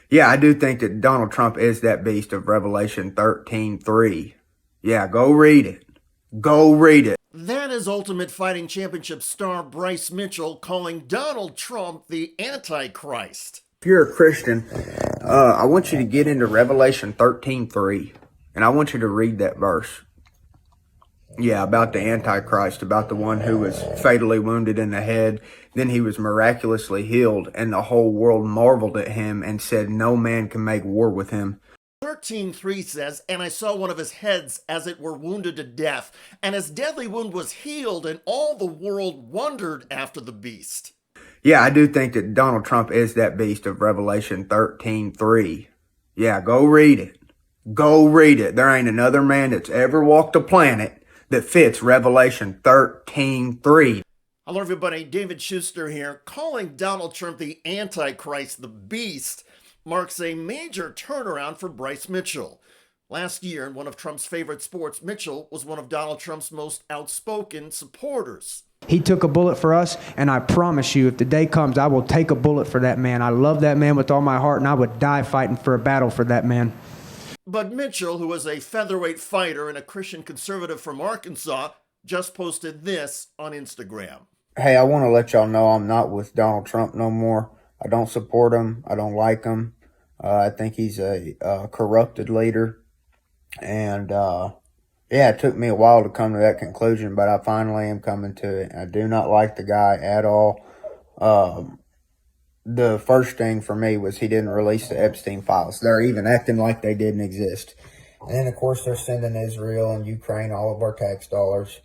Yeah, I do think that Donald Trump is that beast of Revelation 13:3. Yeah, go read it. Go read it. That is Ultimate Fighting Championship star Bryce Mitchell calling Donald Trump the Antichrist. If you're a Christian, I want you to get into Revelation 13:3, and I want you to read that verse. Yeah, about the Antichrist, about the one who was fatally wounded in the head. Then he was miraculously healed, and the whole world marveled at him and said, no man can make war with him. 13:3 says, and I saw one of his heads as it were wounded to death, and his deadly wound was healed, and all the world wondered after the beast. Yeah, I do think that Donald Trump is that beast of Revelation 13:3. Yeah, go read it. Go read it. There ain't another man that's ever walked the planet that fits Revelation 13:3. Hello, everybody. David Schuster here. Calling Donald Trump the Antichrist, the beast, marks a major turnaround for Bryce Mitchell. Last year, in one of Trump's favorite sports, Mitchell was one of Donald Trump's most outspoken supporters. He took a bullet for us, and I promise you, if the day comes, I will take a bullet for that man. I love that man with all my heart, and I would die fighting for a battle for that man. But Mitchell, who is a featherweight fighter and a Christian conservative from Arkansas, just posted this on Instagram. Hey, I want to let y'all know I'm not with Donald Trump no more. I don't support him. I don't like him. I think he's a corrupted leader. And, yeah, it took me a while to come to that conclusion, but I finally am coming to it. I do not like the guy at all. The first thing for me was he didn't release the Epstein files. They're even acting like they didn't exist. And then, of course, they're sending Israel and Ukraine all of our tax dollars.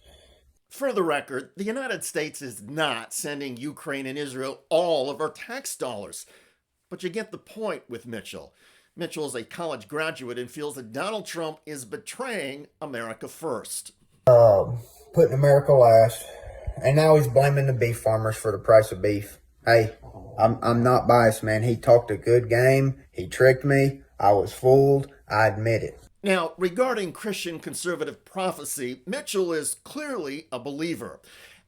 For the record, the United States is not sending Ukraine and Israel all of our tax dollars. But you get the point with Mitchell. Mitchell is a college graduate and feels that Donald Trump is betraying America first. Putting America last. And now he's blaming the beef farmers for the price of beef. Hey, I'm not biased, man. He talked a good game. He tricked me. I was fooled. I admit it. Now, regarding Christian conservative prophecy, Mitchell is clearly a believer.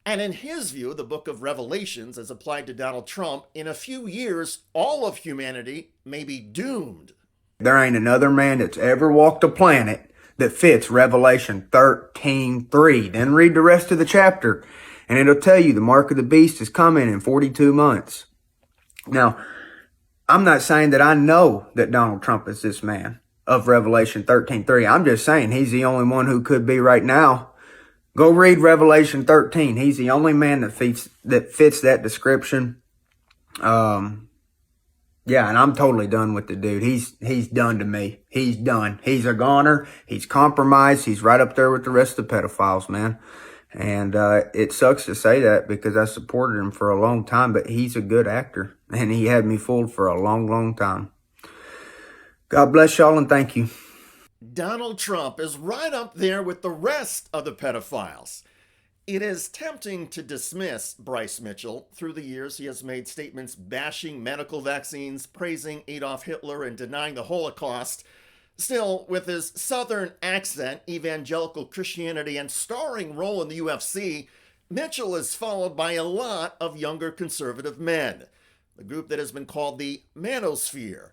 And in his view, the book of Revelations, as applied to Donald Trump, in a few years, all of humanity may be doomed. There ain't another man that's ever walked the planet that fits Revelation 13:3. Then read the rest of the chapter, and it'll tell you the mark of the beast is coming in 42 months. Now, I'm not saying that I know that Donald Trump is this man of Revelation 13:3. I'm just saying he's the only one who could be right now. Go read Revelation 13. He's the only man that fits that description. Yeah, and I'm totally done with the dude. He's done to me. He's done. He's a goner. He's compromised. He's right up there with the rest of the pedophiles, man. And it sucks to say that because I supported him for a long time, but he's a good actor. And he had me fooled for a long, long time. God bless y'all and thank you. Donald Trump is right up there with the rest of the pedophiles. It is tempting to dismiss Bryce Mitchell. Through the years, he has made statements bashing medical vaccines, praising Adolf Hitler, and denying the Holocaust. Still, with his Southern accent, evangelical Christianity, and starring role in the UFC, Mitchell is followed by a lot of younger conservative men, the group that has been called the Manosphere.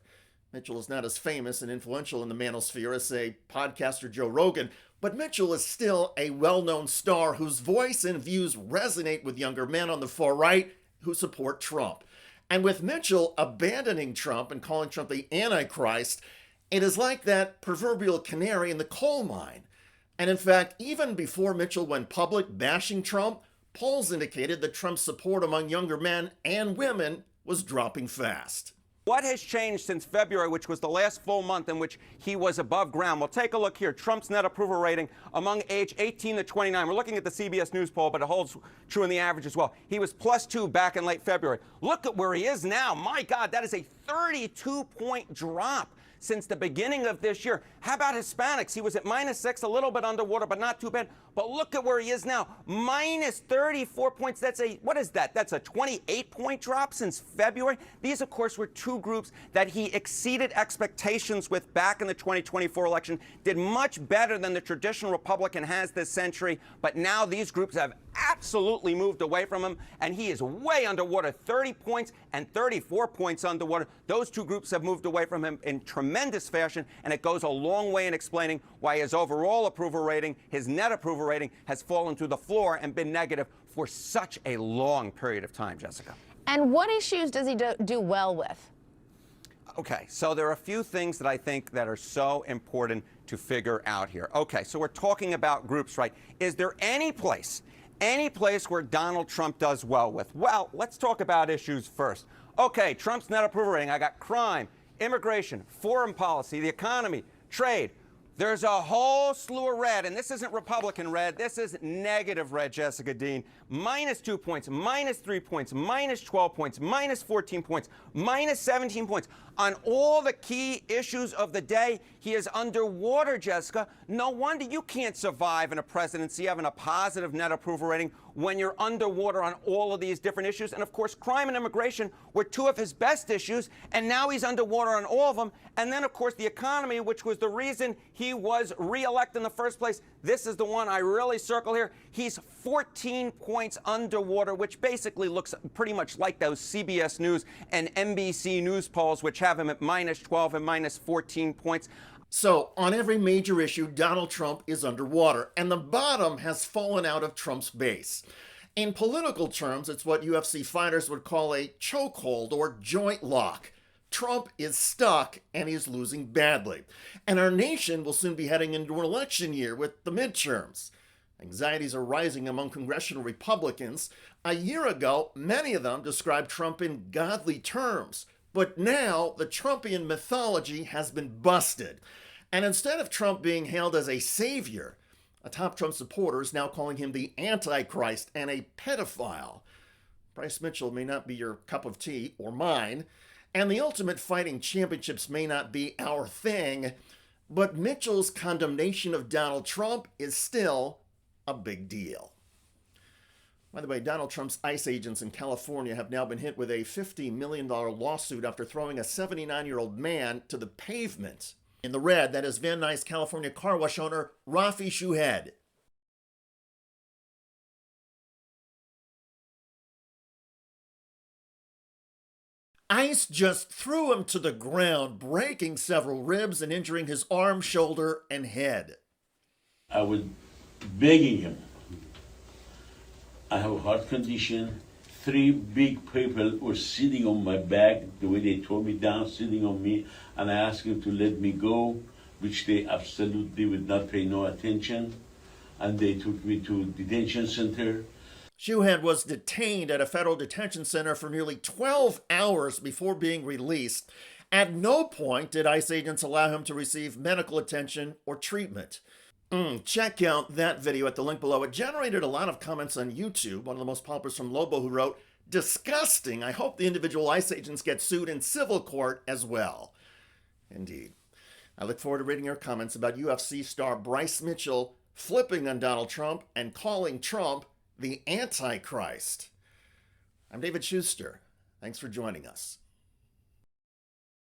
Mitchell is not as famous and influential in the manosphere as, say, podcaster Joe Rogan, but Mitchell is still a well-known star whose voice and views resonate with younger men on the far right who support Trump. And with Mitchell abandoning Trump and calling Trump the Antichrist, it is like that proverbial canary in the coal mine. And in fact, even before Mitchell went public bashing Trump, polls indicated that Trump's support among younger men and women was dropping fast. What has changed since February, which was the last full month in which he was above ground? Well, take a look here. Trump's net approval rating among age 18 to 29. We're looking at the CBS News poll, but it holds true in the average as well. He was +2 back in late February. Look at where he is now. My God, that is a 32-point drop since the beginning of this year. How about Hispanics? He was at -6, a little bit underwater, but not too bad. But look at where he is now, -34 points. That's what is that? That's a 28-point drop since February. These, of course, were two groups that he exceeded expectations with back in the 2024 election, did much better than the traditional Republican has this century. But now these groups have absolutely moved away from him, and he is way underwater, 30 points and 34 points underwater. Those two groups have moved away from him in tremendous fashion, and it goes a long way in explaining why his overall approval rating, his net approval rating, has fallen through the floor and been negative for such a long period of time, Jessica. And what issues does he do well with? Okay, so there are a few things that I think that are so important to figure out here. Okay, so we're talking about groups, right? Is there any place where Donald Trump does well with? Well, let's talk about issues first. Okay, Trump's net approval rating. I got crime, immigration, foreign policy, the economy, trade. There's a whole slew of red, and this isn't Republican red. This is negative red, Jessica Dean. -2 points, -3 points, -12 points, -14 points, -17 points. On all the key issues of the day, he is underwater, Jessica. No wonder you can't survive in a presidency having a positive net approval rating when you're underwater on all of these different issues. And, of course, crime and immigration were two of his best issues, and now he's underwater on all of them. And then, of course, the economy, which was the reason he was reelected in the first place. This is the one I really circle here. He's 14 points underwater, which basically looks pretty much like those CBS News and NBC News polls, which have him at -12 and -14 points. So, on every major issue, Donald Trump is underwater, and the bottom has fallen out of Trump's base. In political terms, it's what UFC fighters would call a chokehold or joint lock. Trump is stuck, and he's losing badly. And our nation will soon be heading into an election year with the midterms. Anxieties are rising among congressional Republicans. A year ago, many of them described Trump in godly terms. But now, the Trumpian mythology has been busted. And instead of Trump being hailed as a savior, a top Trump supporter is now calling him the Antichrist and a pedophile. Bryce Mitchell may not be your cup of tea, or mine, and the Ultimate Fighting Championships may not be our thing, but Mitchell's condemnation of Donald Trump is still a big deal. By the way, Donald Trump's ICE agents in California have now been hit with a $50 million lawsuit after throwing a 79-year-old man to the pavement. In the red, that is Van Nuys, California car wash owner Rafi Shuhed. ICE just threw him to the ground, breaking several ribs and injuring his arm, shoulder, and head. I was begging him. I have a heart condition. 3 big people were sitting on my back, the way they tore me down, sitting on me, and I asked them to let me go, which they absolutely would not pay no attention, and they took me to a detention center. Shuhed was detained at a federal detention center for nearly 12 hours before being released. At no point did ICE agents allow him to receive medical attention or treatment. Check out that video at the link below. It generated a lot of comments on YouTube. One of the most popular is from Lobo, who wrote, "Disgusting. I hope the individual ICE agents get sued in civil court as well." Indeed. I look forward to reading your comments about UFC star Bryce Mitchell flipping on Donald Trump and calling Trump the Antichrist. I'm David Schuster. Thanks for joining us.